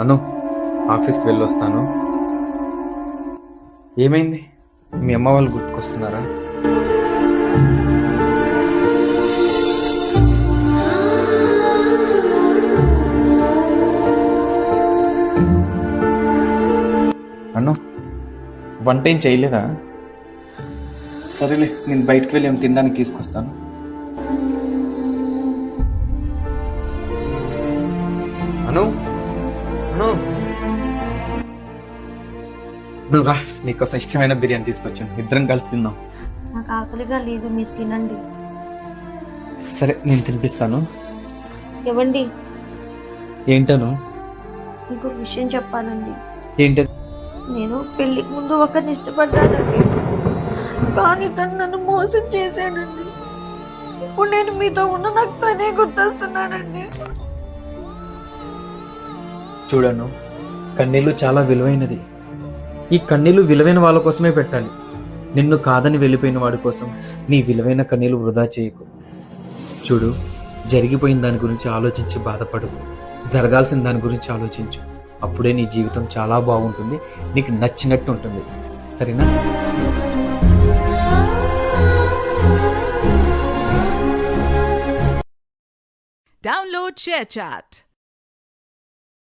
అను, ఆఫీస్కి వెళ్ళొస్తాను. ఏమైంది? మీ అమ్మ వాళ్ళు గుర్తుకొస్తున్నారా? అను, వంట ఏం చేయలేదా? సరేలే, నేను బయటకు వెళ్ళి ఏం తినడానికి తీసుకొస్తాను. అను, అను, నువ్వు రా, నీకోసం ఇష్టమైన బిర్యానీ తీసుకొచ్చాను, ఇద్దరం కలిసి తిందాం. నాకు ఆకలిగా లేదు, మీరు తినండి. సరే, నేను తినిపిస్తాను. ఇవ్వండి. ఏంటను? ఇంకొక విషయం చెప్పాలండి. ఏంటి? నేను పెళ్లికి ముందు ఒకరిని ఇష్టపడ్డానండి, కానీ తను నన్ను మోసం చేశాడండి. ఇప్పుడు నేను మీతో ఉన్న నాకు తనే గుర్తొస్తున్నాడండి. చూడను, కన్నీళ్లు చాలా విలువైనది. ఈ కన్నీళ్లు విలువైన వాళ్ళ కోసమే పెట్టాలి. నిన్ను కాదని వెళ్ళిపోయిన వాడి కోసం నీ విలువైన కన్నీళ్లు వృధా చేయకు. చూడు, జరిగిపోయిన దాని గురించి ఆలోచించి బాధపడు, జరగాల్సిన దాని గురించి ఆలోచించు. అప్పుడే నీ జీవితం చాలా బాగుంటుంది, నీకు నచ్చినట్టు ఉంటుంది. సరేనా? Download ShareChat.